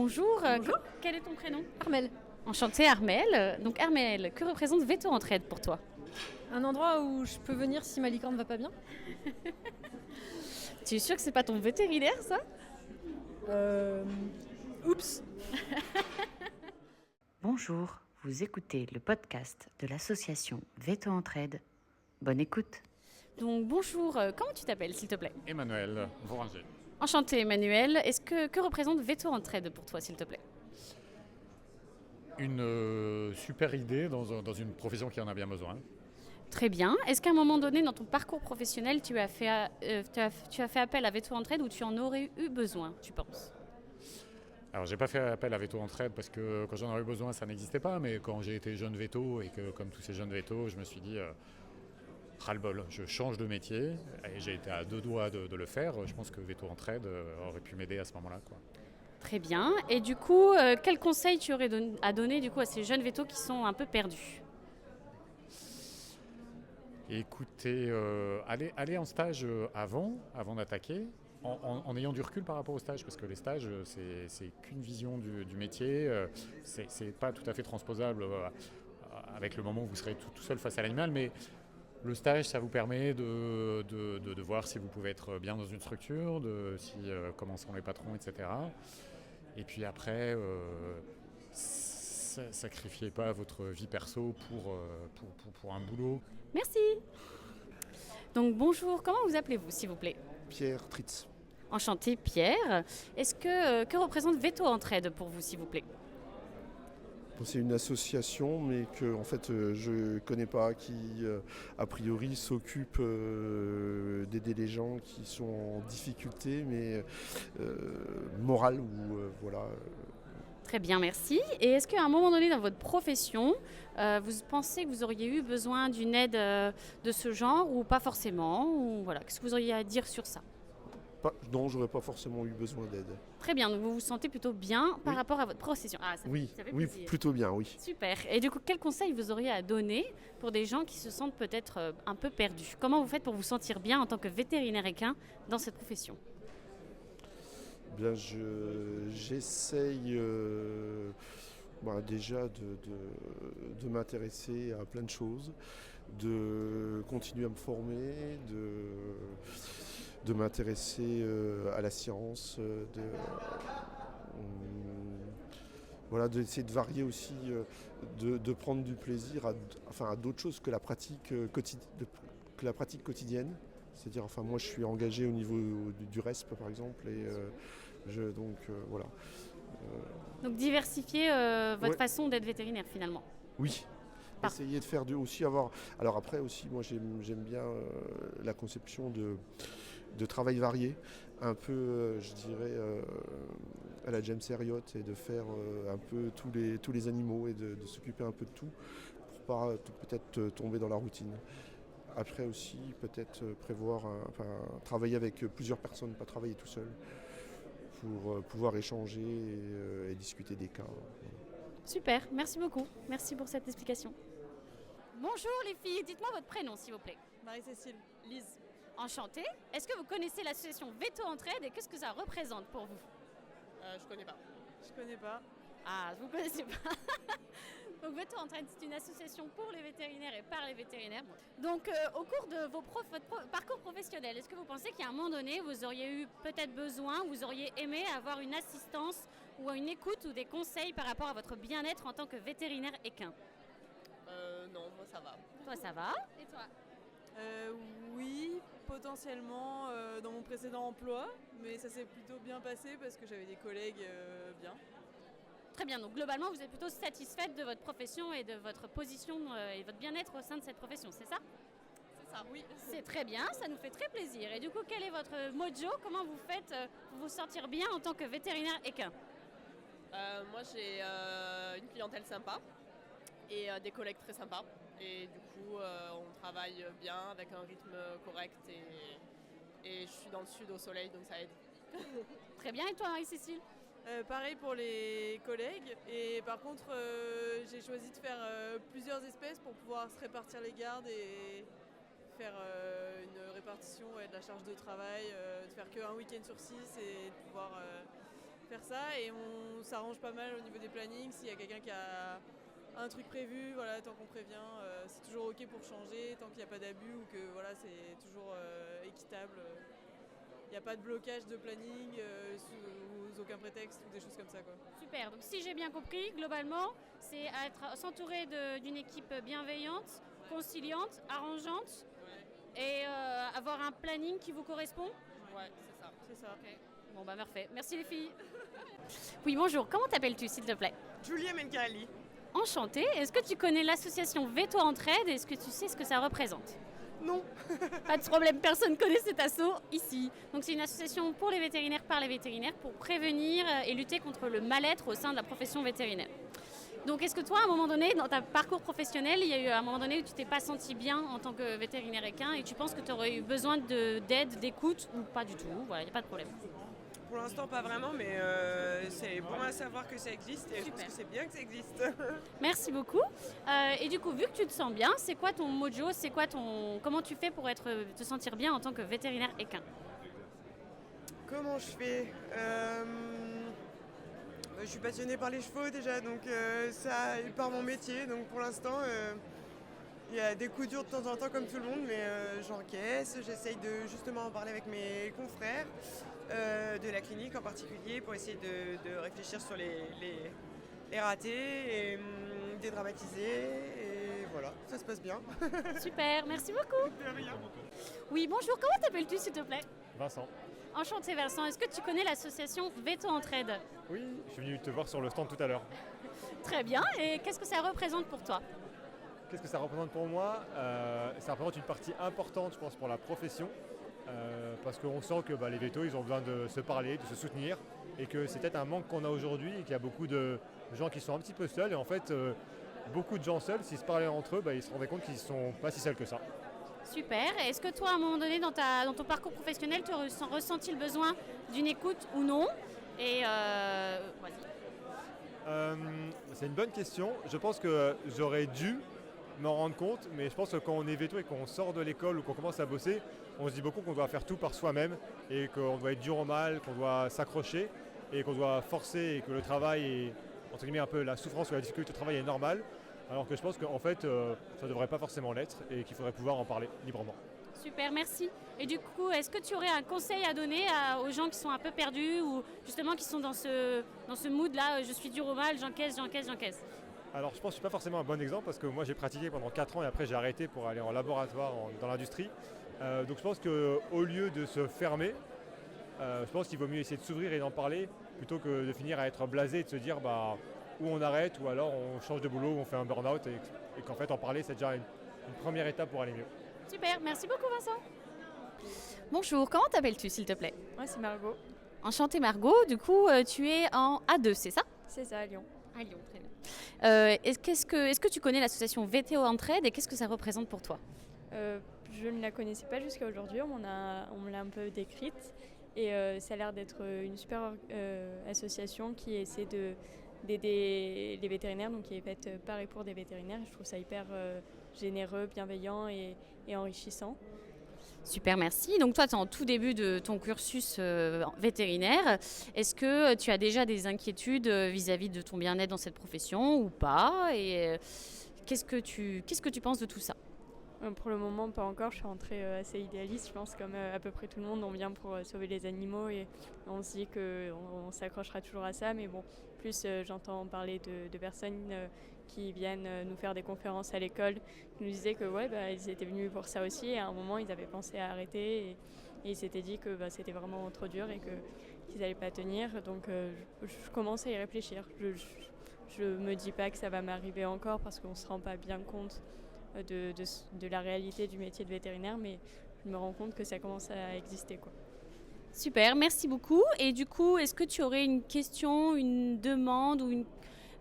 Bonjour, Bonjour. quel est ton prénom? Armel, Enchantée Armel. Donc Armel, que représente Veto Entraide pour toi? un endroit où je peux venir si ma licorne va pas bien. Tu es sûr que c'est pas ton vétérinaire ça? Euh... Oups. Bonjour, vous écoutez le podcast de l'association Veto Entraide. Bonne écoute. Donc bonjour, comment tu t'appelles s'il te plaît? Emmanuel Voranger. Enchanté Emmanuel. Que représente Veto Entraide pour toi s'il te plaît? Une super idée dans une profession qui en a bien besoin. Très bien. Est-ce qu'à un moment donné dans ton parcours professionnel tu as fait appel à Veto Entraide ou tu en aurais eu besoin, tu penses? Alors j'ai pas fait appel à Veto Entraide parce que quand j'en aurais eu besoin ça n'existait pas, mais quand j'ai été jeune veto et que comme tous ces jeunes vétos, je me suis dit ras-le-bol, je change de métier et j'ai été à deux doigts de le faire. Je pense que Veto Entraide aurait pu m'aider à ce moment-là, quoi. Très bien. Et du coup, quel conseil tu aurais à donner du coup à ces jeunes vétos qui sont un peu perdus? Écoutez, allez en stage avant d'attaquer, en ayant du recul par rapport au stage, parce que les stages, c'est qu'une vision du métier, c'est pas tout à fait transposable avec le moment où vous serez tout seul face à l'animal, mais le stage, ça vous permet de voir si vous pouvez être bien dans une structure, comment sont les patrons, etc. Et puis après, sacrifiez pas votre vie perso pour un boulot. Merci. Donc bonjour, comment vous appelez-vous s'il vous plaît? Pierre Tritz. Enchanté Pierre. Que représente Veto Entraide pour vous s'il vous plaît? C'est une association, mais que en fait je connais pas, qui a priori s'occupe d'aider les gens qui sont en difficulté, mais morale ou voilà. Très bien, merci. Et est-ce qu'à un moment donné dans votre profession, vous pensez que vous auriez eu besoin d'une aide de ce genre ou pas forcément ou voilà, qu'est-ce que vous auriez à dire sur ça? Non, j'aurais pas forcément eu besoin d'aide. Très bien, donc vous vous sentez plutôt bien par Oui. rapport à votre profession. Ah, ça Oui, fait oui, plaisir. plutôt bien, oui. Super. Et du coup, quel conseil vous auriez à donner pour des gens qui se sentent peut-être un peu perdus? Comment vous faites pour vous sentir bien en tant que vétérinaire équin dans cette profession? Bien, j'essaye déjà de m'intéresser à plein de choses, de continuer à me former, de m'intéresser à la science, voilà, d'essayer de varier aussi, de prendre du plaisir à d'autres choses que la pratique quotidienne. C'est-à-dire, moi je suis engagé au niveau du RESP par exemple, et voilà. Donc diversifier votre Ouais. façon d'être vétérinaire finalement. Oui. Essayer de faire aussi avoir. Alors après aussi, moi j'aime bien la conception de travail varié, un peu, je dirais, à la James Herriot, et de faire un peu tous les animaux et de s'occuper un peu de tout pour pas peut-être tomber dans la routine. Après aussi, peut-être prévoir, travailler avec plusieurs personnes, pas travailler tout seul, pour pouvoir échanger et discuter des cas. Super, merci beaucoup. Merci pour cette explication. Bonjour les filles, dites-moi votre prénom s'il vous plaît. Marie-Cécile, Lise. Enchantée. Est-ce que vous connaissez l'association Veto Entraide et qu'est-ce que ça représente pour vous? Je connais pas. Je connais pas. Ah, vous ne connaissez pas. Donc Veto Entraide, c'est une association pour les vétérinaires et par les vétérinaires. Donc au cours de votre parcours professionnel, est-ce que vous pensez qu'à un moment donné, vous auriez eu peut-être besoin, vous auriez aimé avoir une assistance ou une écoute ou des conseils par rapport à votre bien-être en tant que vétérinaire équin? Non, moi ça va. Toi, ça va? Et toi? Oui, potentiellement dans mon précédent emploi, mais ça s'est plutôt bien passé parce que j'avais des collègues bien. Très bien, donc globalement, vous êtes plutôt satisfaite de votre profession et de votre position et votre bien-être au sein de cette profession, c'est ça? C'est ça, oui. C'est très bien, ça nous fait très plaisir. Et du coup, quel est votre mojo? Comment vous faites pour vous sentir bien en tant que vétérinaire équin? Moi j'ai une clientèle sympa et des collègues très sympas. Et du coup, on travaille bien avec un rythme correct et je suis dans le sud au soleil, donc ça aide. Très bien, et toi, Marie-Cécile? Pareil pour les collègues, et par contre j'ai choisi de faire plusieurs espèces pour pouvoir se répartir les gardes et faire une répartition de la charge de travail, de faire qu'un week-end sur 6 et de pouvoir faire ça et on s'arrange pas mal au niveau des plannings. S'il y a quelqu'un qui a un truc prévu, voilà, tant qu'on prévient, c'est toujours ok pour changer, tant qu'il n'y a pas d'abus ou que voilà, c'est toujours équitable. Il n'y a pas de blocage de planning sous aucun prétexte ou des choses comme ça, quoi. Super, donc si j'ai bien compris, globalement, c'est s'entourer d'une équipe bienveillante, conciliante, arrangeante et avoir un planning qui vous correspond. Ouais, c'est ça. C'est ça. Ok. Bon bah parfait, merci les filles. Oui bonjour, comment t'appelles-tu s'il te plaît? Julia Menkali. Enchantée, est-ce que tu connais l'association Veto Entraide? Est-ce que tu sais ce que ça représente? Non. Pas de problème, personne ne connaît cet asso ici. Donc c'est une association pour les vétérinaires par les vétérinaires pour prévenir et lutter contre le mal-être au sein de la profession vétérinaire. Donc est-ce que toi, à un moment donné, dans ta parcours professionnel, il y a eu un moment donné où tu t'es pas senti bien en tant que vétérinaire équin et tu penses que tu aurais eu besoin d'aide, d'écoute ou pas du tout? Voilà, il n'y a pas de problème. Pour l'instant, pas vraiment, mais c'est bon à savoir que ça existe et je pense que c'est bien que ça existe. Merci beaucoup. Et du coup, vu que tu te sens bien, c'est quoi ton mojo? C'est quoi comment tu fais pour te sentir bien en tant que vétérinaire équin? Comment je fais Je suis passionnée par les chevaux déjà, donc ça par mon métier. Donc pour l'instant, il y a des coups durs de temps en temps comme tout le monde, mais j'encaisse. J'essaye de justement en parler avec mes confrères de la clinique en particulier pour essayer de réfléchir sur les ratés et dédramatiser. Et voilà, ça se passe bien. Super, merci beaucoup. De rien. Oui, bonjour, comment t'appelles-tu s'il te plaît? Vincent. Enchanté Vincent, est-ce que tu connais l'association Veto Entraide? Oui, je suis venu te voir sur le stand tout à l'heure. Très bien, et qu'est-ce que ça représente pour toi? Qu'est-ce que ça représente pour moi? Ça représente une partie importante, je pense, pour la profession. Parce qu'on sent que les vétos, ils ont besoin de se parler, de se soutenir. Et que c'est peut-être un manque qu'on a aujourd'hui et qu'il y a beaucoup de gens qui sont un petit peu seuls. Et en fait, beaucoup de gens seuls, s'ils se parlaient entre eux, ils se rendaient compte qu'ils ne sont pas si seuls que ça. Super. Est-ce que toi, à un moment donné, dans ton parcours professionnel, tu as ressenti le besoin d'une écoute ou non? Et vas-y. C'est une bonne question. Je pense que j'aurais dû m'en rendre compte, mais je pense que quand on est véto et qu'on sort de l'école ou qu'on commence à bosser, on se dit beaucoup qu'on doit faire tout par soi-même et qu'on doit être dur au mal, qu'on doit s'accrocher et qu'on doit forcer et que le travail est, entre guillemets, un peu la souffrance ou la difficulté de travail est normale, alors que je pense qu'en fait, ça ne devrait pas forcément l'être et qu'il faudrait pouvoir en parler librement. Super, merci. Et du coup, est-ce que tu aurais un conseil à donner aux gens qui sont un peu perdus ou justement qui sont dans ce mood-là, je suis dur au mal, j'encaisse? Alors je pense que je ne suis pas forcément un bon exemple parce que moi j'ai pratiqué pendant 4 ans et après j'ai arrêté pour aller en laboratoire dans l'industrie. Donc je pense qu'au lieu de se fermer, je pense qu'il vaut mieux essayer de s'ouvrir et d'en parler plutôt que de finir à être blasé et de se dire où on arrête ou alors on change de boulot ou on fait un burn-out et qu'en fait en parler c'est déjà une première étape pour aller mieux. Super, merci beaucoup Vincent. Bonjour, comment t'appelles-tu s'il te plaît? Ouais, c'est Margot. Enchantée Margot, du coup tu es en A2, c'est ça? C'est ça, à Lyon. À Lyon, très bien. Est-ce que tu connais l'association Veto Entraide et qu'est-ce que ça représente pour toi? Je ne la connaissais pas jusqu'à aujourd'hui, on me l'a un peu décrite et ça a l'air d'être une super association qui essaie d'aider les vétérinaires, donc qui est faite par et pour des vétérinaires. Je trouve ça hyper généreux, bienveillant et enrichissant. Super, merci. Donc toi, tu es en tout début de ton cursus vétérinaire. Est-ce que tu as déjà des inquiétudes vis-à-vis de ton bien-être dans cette profession ou pas? Et qu'est-ce que tu penses de tout ça? Pour le moment, pas encore. Je suis rentrée assez idéaliste, je pense, comme à peu près tout le monde. On vient pour sauver les animaux et on se dit qu'on s'accrochera toujours à ça. Mais bon, plus j'entends parler de personnes qui viennent nous faire des conférences à l'école, qui nous disaient que ils étaient venus pour ça aussi. Et à un moment, ils avaient pensé à arrêter et ils s'étaient dit que c'était vraiment trop dur et qu'ils n'allaient pas tenir. Donc je commence à y réfléchir. Je me dis pas que ça va m'arriver encore parce qu'on ne se rend pas bien compte de la réalité du métier de vétérinaire, mais je me rends compte que ça commence à exister, quoi. Super, merci beaucoup. Et du coup, est-ce que tu aurais une question, une demande ou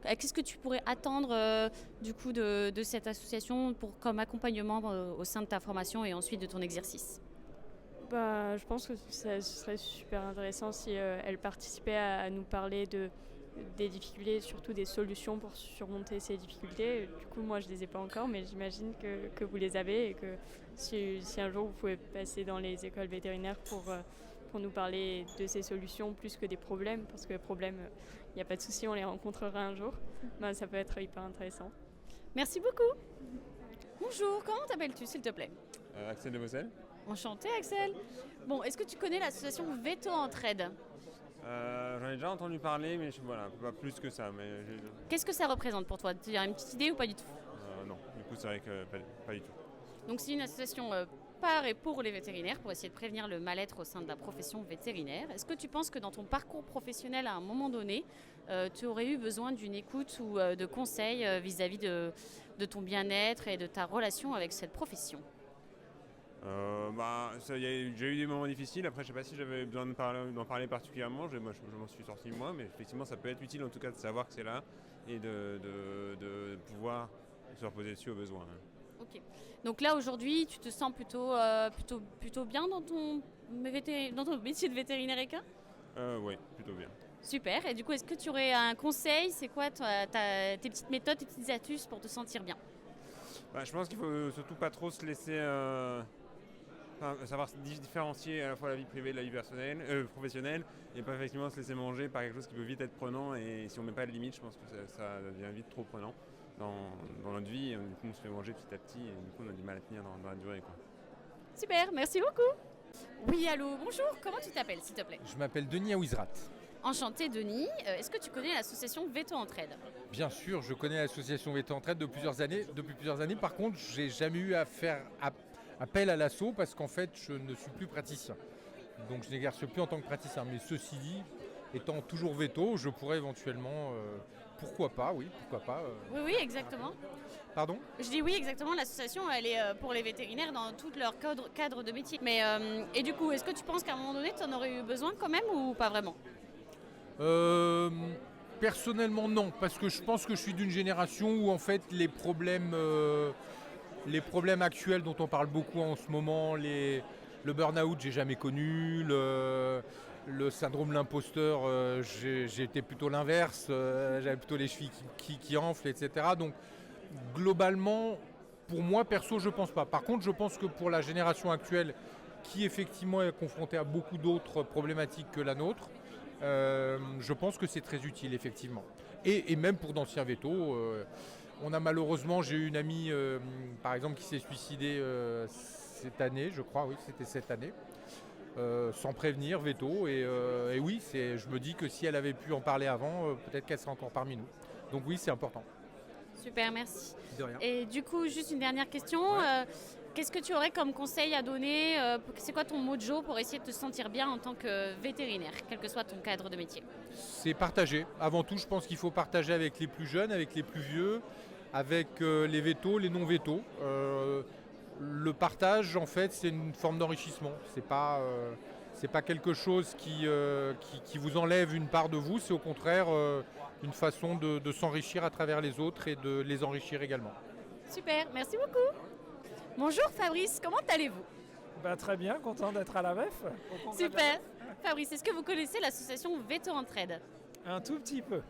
qu'est-ce que tu pourrais attendre du coup de cette association comme accompagnement au sein de ta formation et ensuite de ton exercice? Je pense que ce serait super intéressant si elle participait à nous parler des difficultés, surtout des solutions pour surmonter ces difficultés. Du coup, moi, je ne les ai pas encore, mais j'imagine que vous les avez et que si un jour vous pouvez passer dans les écoles vétérinaires pour pour nous parler de ces solutions plus que des problèmes, parce que les problèmes, il n'y a pas de souci, on les rencontrera un jour. Ben, ça peut être hyper intéressant. Merci beaucoup. Bonjour, comment t'appelles-tu s'il te plaît? Axel de Moselle. Enchanté Axel. Bon, est-ce que tu connais l'association Veto Entraide? J'en ai déjà entendu parler, mais voilà, pas plus que ça. Mais Qu'est-ce que ça représente pour toi? Tu as une petite idée ou pas du tout? non, du coup c'est vrai que pas du tout. Donc c'est une association par et pour les vétérinaires pour essayer de prévenir le mal-être au sein de la profession vétérinaire. Est-ce que tu penses que dans ton parcours professionnel à un moment donné, tu aurais eu besoin d'une écoute ou de conseils vis-à-vis de ton bien-être et de ta relation avec cette profession? J'ai eu des moments difficiles. Après, je sais pas si j'avais besoin d'en parler particulièrement. Je m'en suis sorti moi, mais effectivement, ça peut être utile en tout cas de savoir que c'est là et de pouvoir se reposer dessus au besoin. Ok. Donc là aujourd'hui, tu te sens plutôt bien dans ton métier de vétérinaire équin? Oui, plutôt bien. Super. Et du coup, est-ce que tu aurais un conseil? C'est quoi tes petites méthodes, tes petites astuces pour te sentir bien? Je pense qu'il faut surtout pas trop se laisser savoir différencier à la fois la vie privée et la vie professionnelle, et pas effectivement se laisser manger par quelque chose qui peut vite être prenant, et si on met pas de limite, je pense que ça devient vite trop prenant dans notre vie, et du coup on se fait manger petit à petit et du coup on a du mal à tenir dans la durée, quoi. Super, merci beaucoup. Oui, allô, bonjour, comment tu t'appelles s'il te plaît? Je m'appelle Denis Aouizrat. Enchanté Denis, est-ce que tu connais l'association Veto Entraide? Bien sûr, je connais l'association Veto Entraide depuis plusieurs années. Par contre, j'ai jamais eu à faire appel à l'asso parce qu'en fait, je ne suis plus praticien. Donc, je n'exerce plus en tant que praticien. Mais ceci dit, étant toujours veto, je pourrais éventuellement, pourquoi pas. Oui, exactement. Pardon? Je dis oui, exactement. L'association, elle est pour les vétérinaires dans tout leur cadre de métier. Mais, et du coup, est-ce que tu penses qu'à un moment donné, tu en aurais eu besoin quand même ou pas vraiment? Personnellement non, parce que je pense que je suis d'une génération où en fait les problèmes actuels dont on parle beaucoup en ce moment, le burn-out j'ai jamais connu, le syndrome de l'imposteur j'ai été plutôt l'inverse, j'avais plutôt les chevilles qui enflent, etc. Donc globalement, pour moi perso je pense pas. Par contre je pense que pour la génération actuelle qui effectivement est confrontée à beaucoup d'autres problématiques que la nôtre, je pense que c'est très utile effectivement. Et même pour d'anciens vétos, on a malheureusement, j'ai eu une amie par exemple qui s'est suicidée cette année, je crois, oui c'était cette année, sans prévenir, veto, et oui, je me dis que si elle avait pu en parler avant, peut-être qu'elle serait encore parmi nous. Donc oui, c'est important. Super, merci. De rien. Et du coup, juste une dernière question. Ouais. Qu'est-ce que tu aurais comme conseil à donner? C'est quoi ton mojo pour essayer de te sentir bien en tant que vétérinaire, quel que soit ton cadre de métier? C'est partager. Avant tout, je pense qu'il faut partager avec les plus jeunes, avec les plus vieux, avec les vétos, les non-vétos. Le partage, en fait, c'est une forme d'enrichissement. C'est pas quelque chose qui vous enlève une part de vous. C'est au contraire une façon de s'enrichir à travers les autres et de les enrichir également. Super, merci beaucoup. Bonjour Fabrice, comment allez-vous? Très bien, content d'être à la VEF. Super. Fabrice, est-ce que vous connaissez l'association Veto Entraide? Un tout petit peu.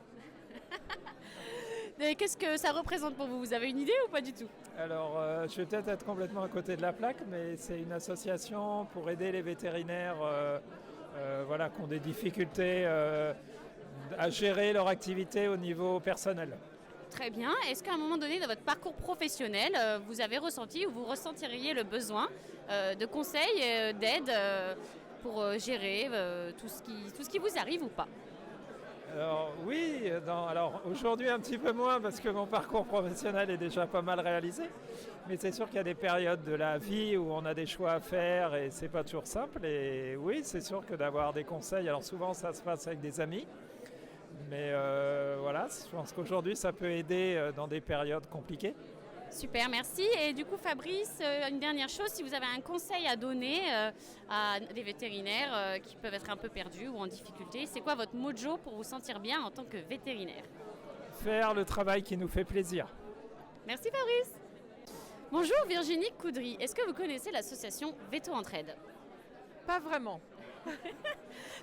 Et qu'est-ce que ça représente pour vous? Vous avez une idée ou pas du tout? Alors, je vais peut-être être complètement à côté de la plaque, mais c'est une association pour aider les vétérinaires qui ont des difficultés à gérer leur activité au niveau personnel. Très bien. Est-ce qu'à un moment donné dans votre parcours professionnel, vous avez ressenti ou vous ressentiriez le besoin de conseils, d'aide pour gérer tout ce qui vous arrive ou pas? Alors oui, aujourd'hui un petit peu moins parce que mon parcours professionnel est déjà pas mal réalisé. Mais c'est sûr qu'il y a des périodes de la vie où on a des choix à faire et c'est pas toujours simple. Et oui, c'est sûr que d'avoir des conseils, alors souvent ça se passe avec des amis. Mais je pense qu'aujourd'hui ça peut aider dans des périodes compliquées. Super, merci. Et du coup Fabrice, une dernière chose, si vous avez un conseil à donner à des vétérinaires qui peuvent être un peu perdus ou en difficulté, c'est quoi votre mojo pour vous sentir bien en tant que vétérinaire? Faire le travail qui nous fait plaisir. Merci Fabrice. Bonjour Virginie Coudry, est-ce que vous connaissez l'association Veto Entraide? Pas vraiment.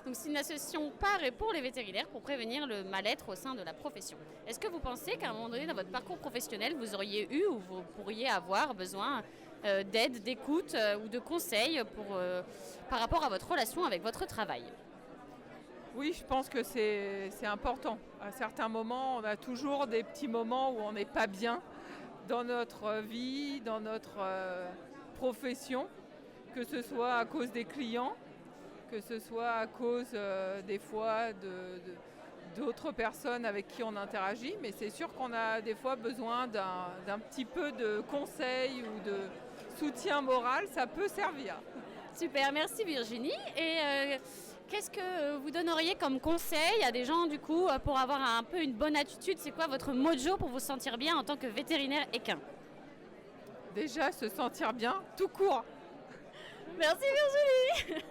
Donc c'est une association par et pour les vétérinaires pour prévenir le mal-être au sein de la profession. Est-ce que vous pensez qu'à un moment donné dans votre parcours professionnel, vous auriez eu ou vous pourriez avoir besoin d'aide, d'écoute ou de conseils par rapport à votre relation avec votre travail. Oui, je pense que c'est important. À certains moments, on a toujours des petits moments où on n'est pas bien dans notre vie, dans notre profession, que ce soit à cause des clients, que ce soit à cause des fois d'autres personnes avec qui on interagit. Mais c'est sûr qu'on a des fois besoin d'un petit peu de conseil ou de soutien moral, ça peut servir. Super, merci Virginie. Et qu'est-ce que vous donneriez comme conseil à des gens du coup pour avoir un peu une bonne attitude? C'est quoi votre mojo pour vous sentir bien en tant que vétérinaire équin? Déjà se sentir bien tout court. Merci Virginie.